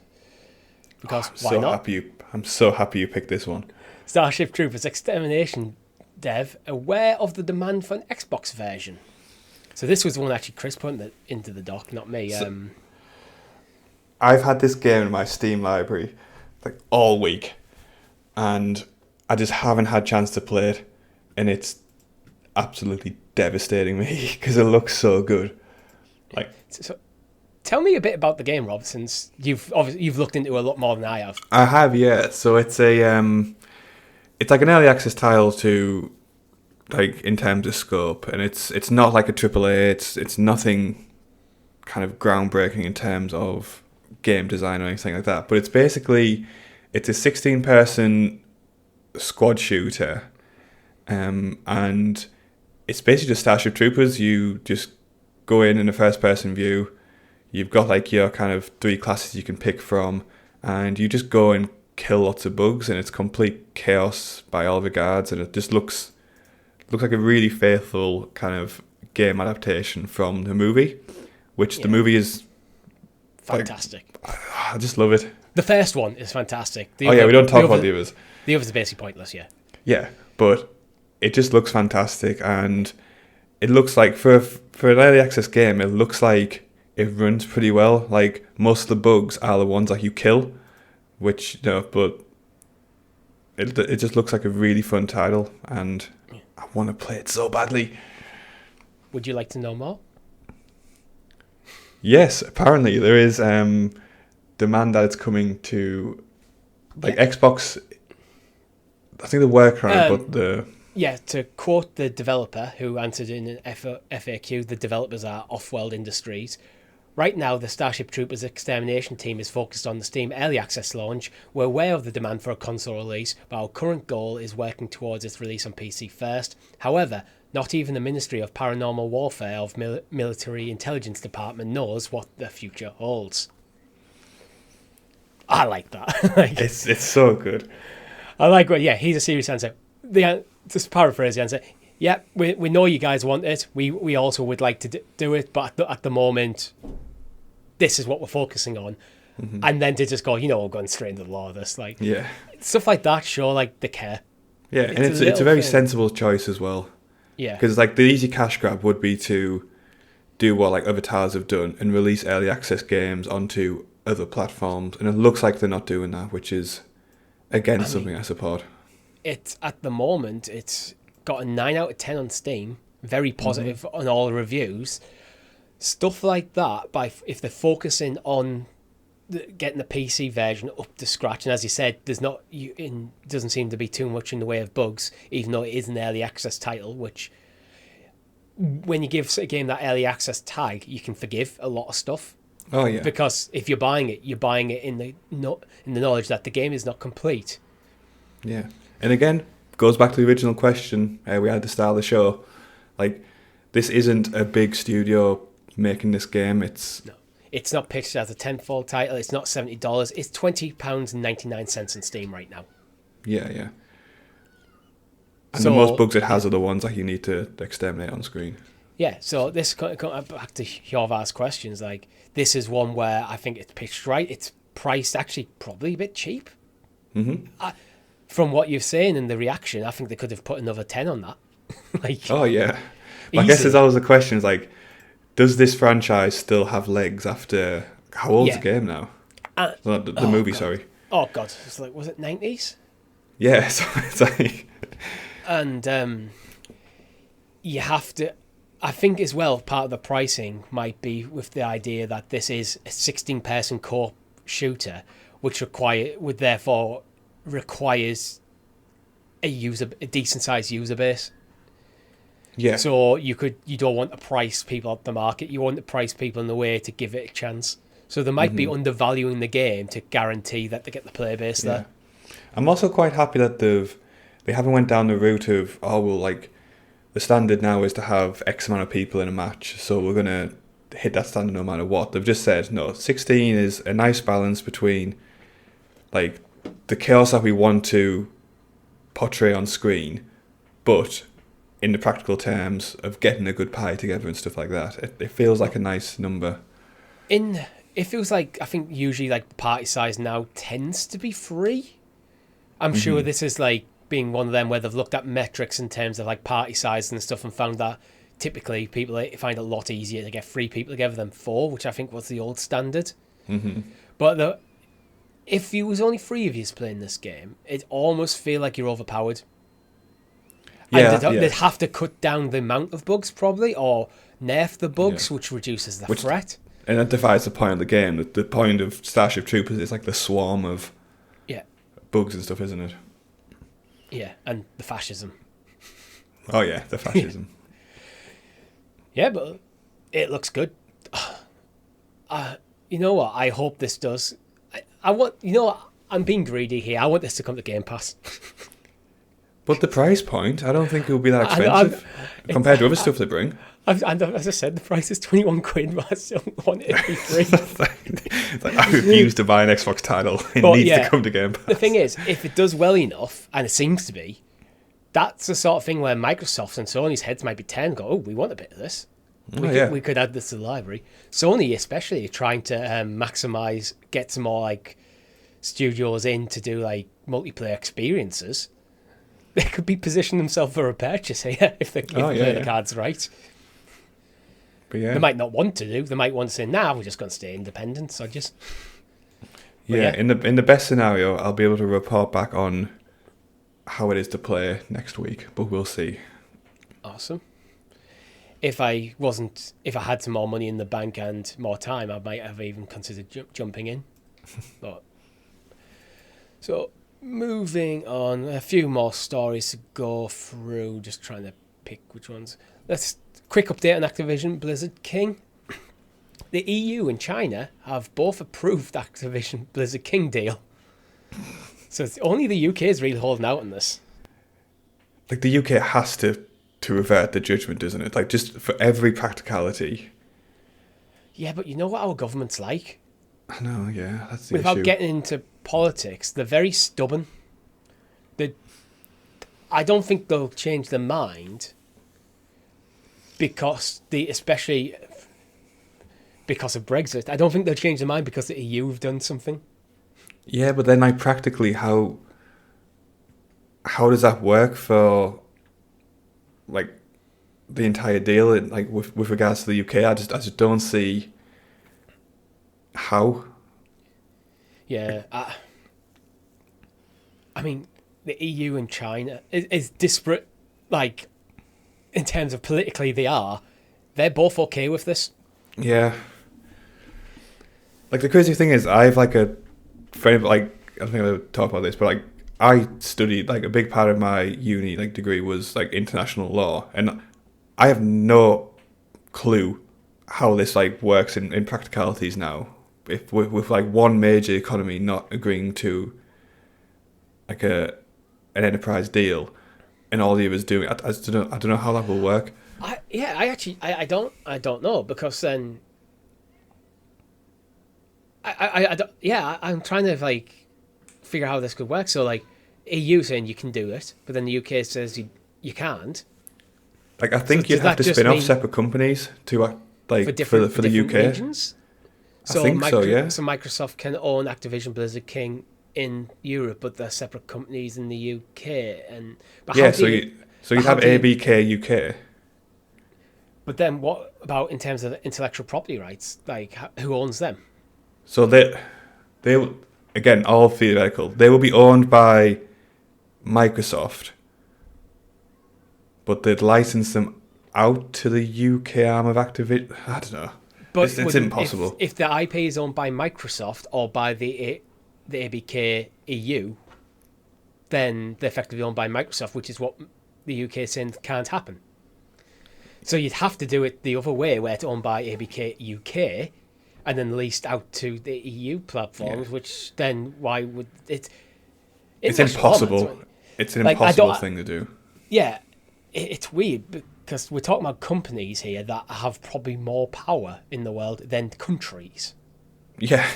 because why not? I'm so happy you picked this one. Starship Troopers Extermination dev aware of the demand for an Xbox version. So this was the one actually Chris put into the doc, not me. I've had this game in my Steam library like all week, and I just haven't had a chance to play it, and it's absolutely devastating me because it looks so good. Like, so tell me a bit about the game, Rob, since you've looked into it a lot more than I have. I have, yeah. So it's it's like an early access title to, like, in terms of scope, and it's not like a AAA. It's nothing kind of groundbreaking in terms of game design or anything like that. But it's a 16-person squad shooter, and it's basically just Starship Troopers. You just go in a first-person view. You've got like your kind of 3 classes you can pick from, and you just go and kill lots of bugs, and it's complete chaos by all regards, and it just looks like a really faithful kind of game adaptation from the movie, which the movie is fantastic. I just love it. The first one is fantastic. We don't talk about the others. The others are basically pointless, yeah. Yeah, but it just looks fantastic, and it looks like for an early access game, it looks like it runs pretty well. Like, most of the bugs are the ones that you kill, which, but it just looks like a really fun title, and I want to play it so badly. Would you like to know more? Yes, apparently there is demand that it's coming to Xbox. I think the workaround, but the... Yeah, to quote the developer who answered in an FAQ, the developers are Off-World Industries. Right now, the Starship Troopers Extermination team is focused on the Steam Early Access launch. We're aware of the demand for a console release, but our current goal is working towards its release on PC first. However, not even the Ministry of Paranormal Warfare of Military Intelligence Department knows what the future holds. I like that. It's so good. I like what, he's a serious answer. Just paraphrase the answer. Yeah, we know you guys want it. We also would like to do it, but at the moment, this is what we're focusing on. Mm-hmm. And then to just go, we're going straight into the law of this. Stuff like that, sure, they care. Yeah, and it's a very sensible choice as well. Yeah. Because the easy cash grab would be to do what other titles have done and release early access games onto other platforms. And it looks like they're not doing that, which is, again, something I support. It's, at the moment, it's got a 9 out of 10 on Steam. Very positive on all the reviews. Stuff like that, if they're focusing on getting the PC version up to scratch, and as you said, doesn't seem to be too much in the way of bugs, even though it is an early access title, which when you give a game that early access tag, you can forgive a lot of stuff. Oh yeah. Because if you're buying it in the knowledge that the game is not complete. Yeah. And again, goes back to the original question we had at the start of the show. This isn't a big studio making this game. It's not pitched as a tentpole title. It's not $70. It's £20.99 on Steam right now. Yeah. And the most bugs it has are the ones that you need to exterminate on screen. Yeah, so this back to Hjorvar's questions. This is one where I think it's pitched right. It's priced actually probably a bit cheap. Mm-hmm. From what you're saying and the reaction, I think they could have put another 10 on that. Oh yeah. I guess there's always the question: does this franchise still have legs after how old's the game now? The movie, God. sorry. Oh God, it's like, was it 90s? Yeah, so it's like, And you have to. I think as well, part of the pricing might be with the idea that this is a 16-person co-op shooter, which would therefore requires a decent sized user base. yeah. So you don't want to price people up the market. You want to price people in a way to give it a chance. So they might be undervaluing the game to guarantee that they get the player base there. I'm also quite happy that they haven't went down the route of, oh, well, like, the standard now is to have X amount of people in a match, so we're going to hit that standard no matter what. They've just said, no, 16 is a nice balance between, like, the chaos that we want to portray on screen, but in the practical terms of getting a good pie together and stuff like that. It feels like a nice number. It feels like, I think usually like the party size now tends to be free. I'm sure this is like being one of them where they've looked at metrics in terms of like party size and stuff and found that typically people find it a lot easier to get 3 people together than 4, which I think was the old standard. But if you was only 3 of you playing this game, it almost feel like you're overpowered. Yeah, and they'd have to cut down the amount of bugs probably, or nerf the bugs, which reduces the threat. And that defies the point of the game. The point of Starship Troopers is like the swarm of bugs and stuff, isn't it? Yeah, and the fascism. Oh yeah, the fascism. Yeah, but it looks good. You know what? I hope this does. I want. You know what? I'm being greedy here. I want this to come to Game Pass. But the price point, I don't think it will be that expensive compared to other stuff they bring. As I said, the price is 21 quid, but I still want it to be free. It's like, I refuse to buy an Xbox title. It needs to come to Game Pass. The thing is, if it does well enough, and it seems to be, that's the sort of thing where Microsoft's and Sony's heads might be turned and go, oh, we want a bit of this. We could add this to the library. Sony especially trying to maximise, get some more like studios in to do like multiplayer experiences. They could be positioning themselves for a purchase here if they play the cards right. But yeah. They might not want to do. They might want to say, nah, we're just going to stay independent. So just... Yeah, in the best scenario, I'll be able to report back on how it is to play next week, but we'll see. Awesome. If I had some more money in the bank and more time, I might have even considered jumping in. But so moving on, a few more stories to go through. Just trying to pick which ones. Let's quick update on Activision Blizzard King. The EU and China have both approved Activision Blizzard King deal. So it's only the UK is really holding out on this. Like the UK has to revert the judgment, doesn't it? Like just for every practicality. Yeah, but you know what our government's like? I know, yeah, that's the Without issue. getting into politics, they're very stubborn. I don't think they'll change their mind especially because of Brexit. I don't think they'll change their mind because the EU have done something. Yeah, but then like practically how does that work for like the entire deal like with regards to the UK? I just don't see how. Yeah, I mean the EU and China is disparate, like in terms of politically they're both okay with this. Yeah. Like the crazy thing is I have like a friend, like I don't think I'll talk about this, but like I studied, like a big part of my uni like degree was like international law, and I have no clue how this like works in practicalities now. If with like one major economy not agreeing to like an enterprise deal, and all the others doing, I don't know how that will work. I don't know, because then I'm trying to like figure out how this could work. So like EU saying you can do it, but then the UK says you can't. Like I think you'd have to spin off separate companies to like for the UK regions. So I think so, yeah. So Microsoft can own Activision Blizzard King in Europe, but they're separate companies in the UK. So you'd have ABK UK. But then what about in terms of intellectual property rights? Like who owns them? So they again, all theoretical. They will be owned by Microsoft, but they'd license them out to the UK arm of Activision. I don't know. But It's impossible. If the IP is owned by Microsoft or by the ABK EU, then they're effectively owned by Microsoft, which is what the UK is saying can't happen. So you'd have to do it the other way, where it's owned by ABK UK and then leased out to the EU platforms, which then why would it... It's impossible. It's an impossible thing to do. Yeah, it's weird because we're talking about companies here that have probably more power in the world than countries. Yeah.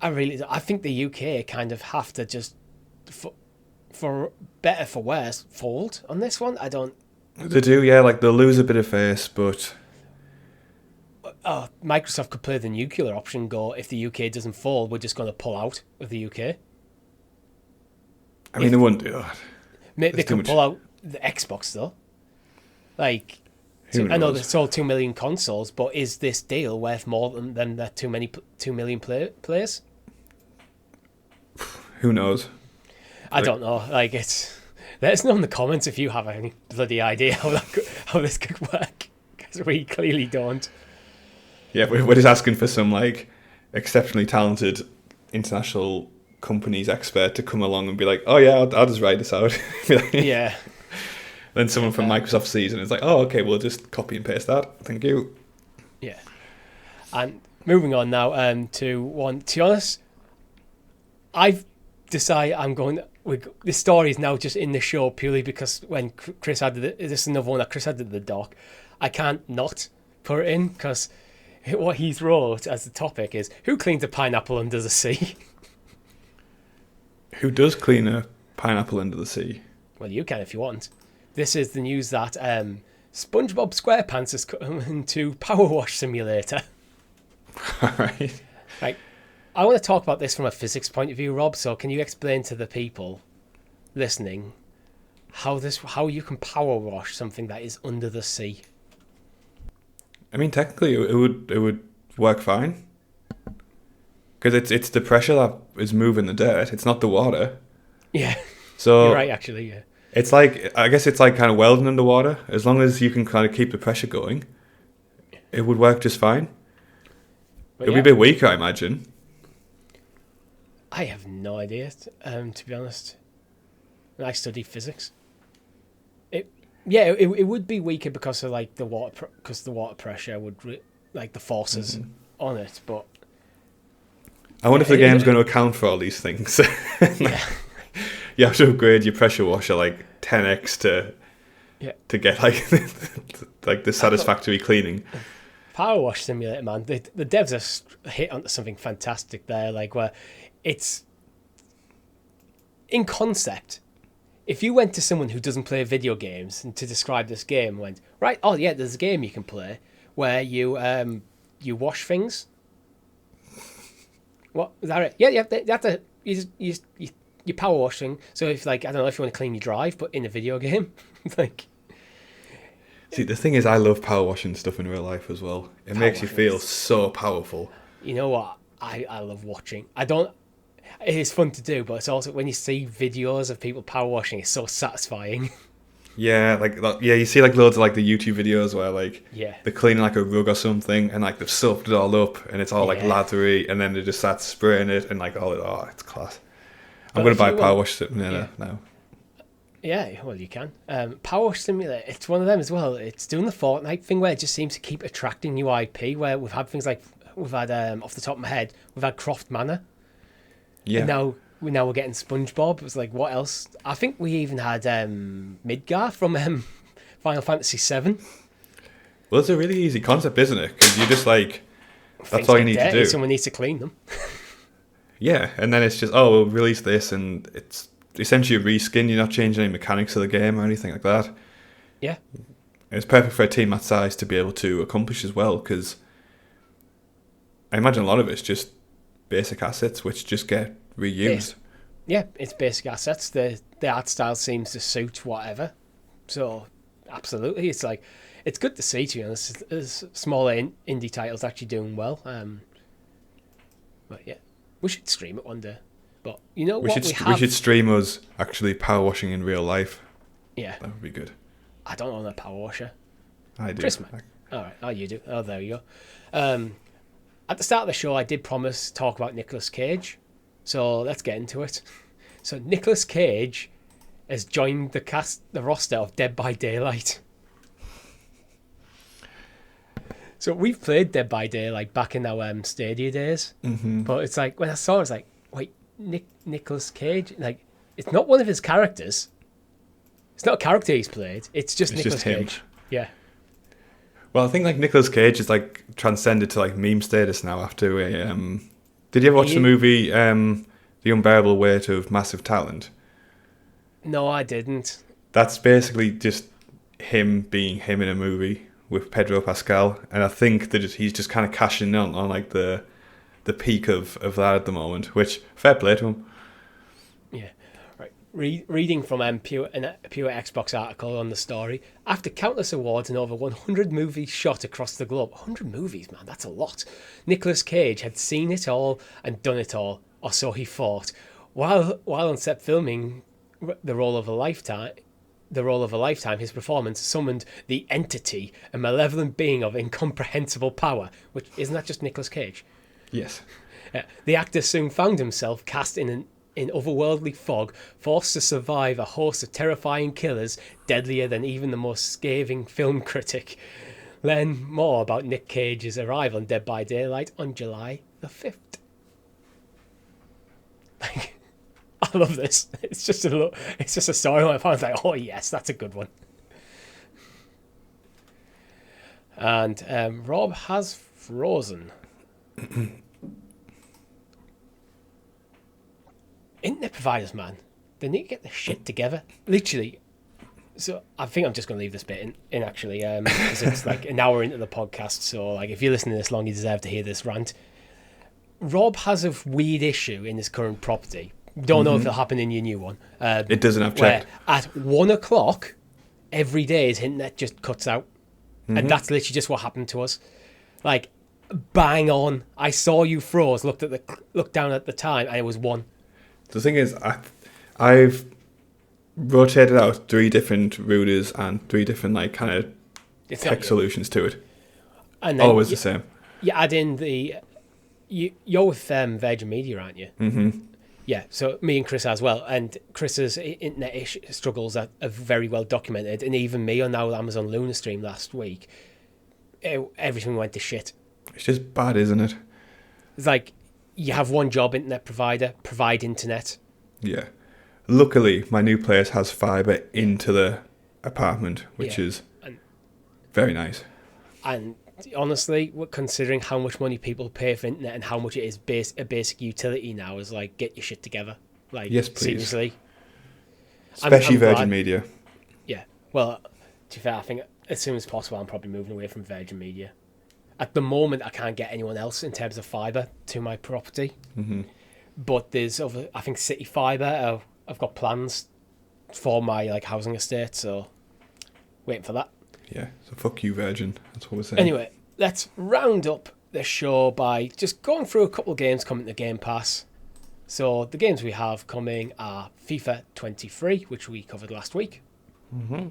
I think the UK kind of have to just, for better for worse, fold on this one. They do, yeah. Like they'll lose a bit of face, but Microsoft could play the nuclear option. Go, if the UK doesn't fold, we're just going to pull out of the UK. I mean, they wouldn't do that. They could pull out the Xbox though. Like, I know they sold 2 million consoles, but is this deal worth more than the 2 million players? Who knows? I don't know. Like, let us know in the comments if you have any bloody idea how this could work, because we clearly don't. Yeah, we're just asking for some like exceptionally talented international companies expert to come along and be like, oh yeah, I'll just write this out. Yeah. Then someone from Microsoft sees and it's like, oh okay, we'll just copy and paste that. Thank you. Yeah. And moving on now to one. To be honest, I've decided this story is now just in the show purely because when Chris added it, this is another one that Chris added to the doc. I can't not put it in because what he's wrote as the topic is, who cleans a pineapple under the sea? Who does clean a pineapple under the sea? Well, you can if you want. This is the news that SpongeBob SquarePants is coming to Power Wash Simulator. All right. Like, I want to talk about this from a physics point of view, Rob. So, can you explain to the people listening how you can power wash something that is under the sea? I mean, technically, it would work fine because it's the pressure that is moving the dirt. It's not the water. Yeah. So you're right, actually. Yeah. It's like, I guess it's like kind of welding underwater. As long as you can kind of keep the pressure going, it would work just fine. It'll be a bit weaker, I imagine. I have no idea, to be honest. I study physics. It would be weaker because of like the water pressure would like the forces on it. But I wonder if the game's going to account for all these things. Yeah. You have to upgrade your pressure washer like 10x to get like the satisfactory cleaning. Power Wash Simulator, man. The devs are hit onto something fantastic there, like where it's in concept. If you went to someone who doesn't play video games and to describe this game, went right, oh yeah, there's a game you can play where you wash things. What is that? It? Yeah, you have to you power washing. So if like, I don't know if you want to clean your drive, but in a video game, like. See, the thing is, I love power washing stuff in real life as well. It makes you feel so powerful. You know what? I love watching. It is fun to do, but it's also when you see videos of people power washing, it's so satisfying. Yeah, you see like loads of like the YouTube videos where like they're cleaning like a rug or something, and like they've soaked it all up, and it's all like lathery, and then they just start spraying it, and like it's class. I'm going to buy Power Wash Simulator now. Yeah, well, you can. Power Wash Simulator, it's one of them as well. It's doing the Fortnite thing where it just seems to keep attracting new IP, where we've had things like, off the top of my head, we've had Croft Manor. Yeah. And now we're getting SpongeBob. It was like, what else? I think we even had Midgar from Final Fantasy VII. Well, it's a really easy concept, isn't it? Because you just like, that's all you need to do. Someone needs to clean them. Yeah, and then it's just, we'll release this, and it's essentially a reskin. You're not changing any mechanics of the game or anything like that. Yeah. It's perfect for a team that size to be able to accomplish as well, because I imagine a lot of it's just basic assets which just get reused. It's basic assets. The art style seems to suit whatever. So, absolutely. It's like, it's good to see, to be honest. There's smaller indie titles actually doing well. But yeah, we should stream it one day. But you know We what should we have? we should stream us actually power washing in real life. Yeah, That would be good. I don't own a power washer. I do. Chris might. All right. Oh, you do. Oh, there you go. At the start of the show, I did promise talk about Nicolas Cage, so let's get into it. So Nicolas Cage has joined the roster of Dead by Daylight. So we've played Dead by Daylight back in our Stadia days, but it's like when I saw it, it's like, wait, Nicolas Cage, like it's not one of his characters. It's not a character he's played. It's just Nicolas Cage. Yeah. Well, I think like Nicolas Cage is like transcended to like meme status now after a. Did you ever watch the movie The Unbearable Weight of Massive Talent? No, I didn't. That's basically just him being him in a movie with Pedro Pascal, and I think that he's just kind of cashing in on like the peak of that at the moment. Which fair play to him. Yeah. Reading from a pure Xbox article on the story. After countless awards and over 100 movies shot across the globe, 100 movies, man, that's a lot. Nicolas Cage had seen it all and done it all, or so he thought. While on set filming the role of a lifetime, his performance summoned the entity, a malevolent being of incomprehensible power. Which isn't that just Nicolas Cage? Yes. The actor soon found himself cast in otherworldly fog, forced to survive a host of terrifying killers, deadlier than even the most scathing film critic. Learn more about Nick Cage's arrival on Dead by Daylight on July the 5th. Like, I love this. It's just a story I found like, oh yes, that's a good one. And Rob has frozen. Internet providers, man, they need to get their shit together. Literally. So I think I'm just going to leave this bit in actually, because it's like an hour into the podcast. So like, if you're listening this long, you deserve to hear this rant. Rob has a weird issue in his current property. Don't know if it'll happen in your new one. It doesn't have checked. At 1 o'clock every day, his internet just cuts out, and that's literally just what happened to us. Like, bang on. I saw you froze. Looked down at the time, and it was 1. The thing is, I've rotated out 3 different routers and 3 different like kind of tech solutions to it. And always the same. You add in you're with Virgin Media, aren't you? Mm-hmm. Yeah, so me and Chris as well. And Chris's internet struggles are very well documented. And even me on now Amazon Luna stream last week, everything went to shit. It's just bad, isn't it? It's like, you have one job, internet provider, provide internet. Yeah. Luckily, my new place has fibre into the apartment, which is very nice. And honestly, considering how much money people pay for internet and how much it is a basic utility now, is like, get your shit together. Like, yes, please. Seriously. Especially Virgin Media. Yeah. Well, to be fair, I think as soon as possible, I'm probably moving away from Virgin Media. At the moment, I can't get anyone else in terms of fibre to my property. Mm-hmm. But there's I think City Fibre. I've got plans for my like housing estate, so waiting for that. Yeah, so fuck you, Virgin. That's what we're saying. Anyway, let's round up the show by just going through a couple of games coming to Game Pass. So the games we have coming are FIFA 23, which we covered last week. Mm-hmm.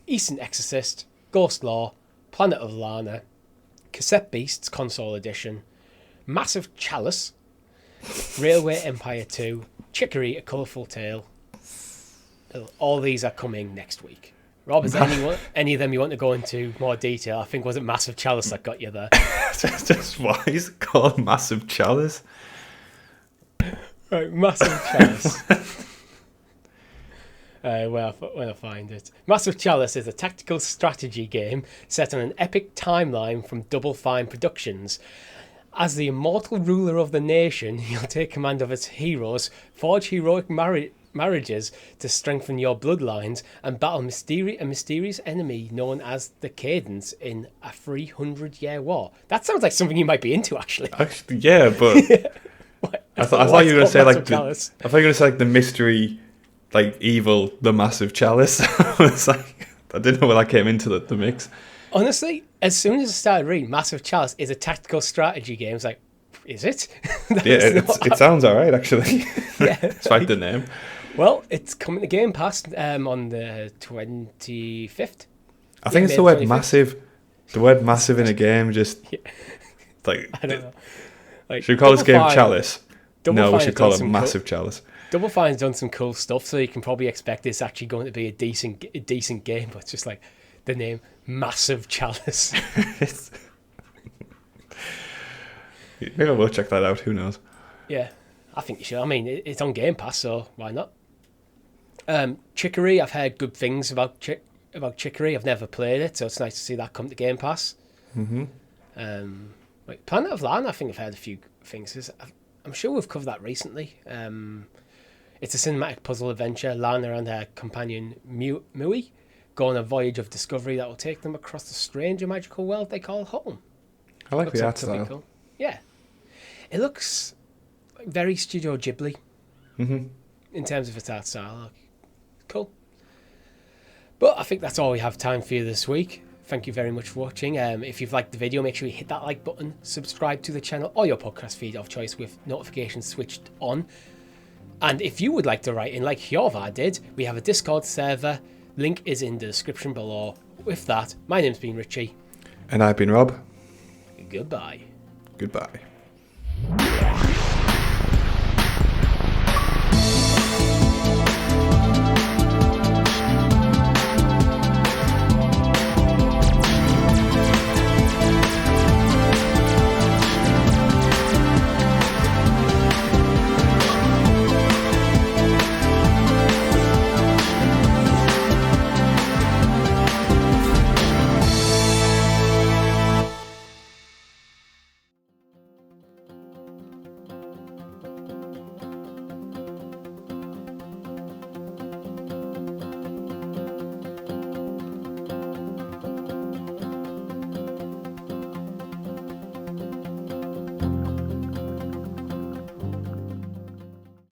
Eastern Exorcist, Ghost Law, Planet of Lana, Cassette Beasts Console Edition, Massive Chalice, Railway Empire 2, Chicory, A Colourful Tale. All these are coming next week. Rob, is there any of them you want to go into more detail? I think, was it Massive Chalice that got you there? Just why is it called Massive Chalice? Right, Massive Chalice. When I find it. Massive Chalice is a tactical strategy game set on an epic timeline from Double Fine Productions. As the immortal ruler of the nation, you'll take command of its heroes, forge heroic marriages to strengthen your bloodlines, and battle a mysterious enemy known as the Cadence in a 300-year war. That sounds like something you might be into, actually. Actually, yeah, but I thought you were going to say like the mystery, like evil, the Massive Chalice. It's like, I didn't know where that came into the mix. Honestly, as soon as I started reading, Massive Chalice is a tactical strategy game. It's like, is it? Yeah, it sounds alright, actually. Yeah. Despite the name. Well, it's coming to Game Pass on the 25th. I think it's the word massive. The word massive in a game just... Like, I don't know. Like, should we call this game Fine, Chalice? No, we should call it some Massive Chalice. Double Fine's done some cool stuff, so you can probably expect it's actually going to be a decent game, but it's just like the name Massive Chalice. Maybe we'll check that out, who knows? Yeah, I think you should. I mean, it's on Game Pass, so why not? Chicory, I've heard good things about Chicory. I've never played it, so it's nice to see that come to Game Pass. Mm-hmm. Planet of Lana, I think I've heard a few things. I'm sure we've covered that recently. It's a cinematic puzzle adventure. Lana and her companion Mui go on a voyage of discovery that will take them across the strange and magical world they call home. I like the art style. Cool. Yeah. It looks very Studio Ghibli in terms of its art style. Cool. But I think that's all we have time for you this week. Thank you very much for watching. If you've liked the video, make sure you hit that like button, subscribe to the channel or your podcast feed of choice with notifications switched on. And if you would like to write in like Hjorvar did, we have a Discord server. Link is in the description below. With that, my name's been Richie. And I've been Rob. Goodbye. Goodbye.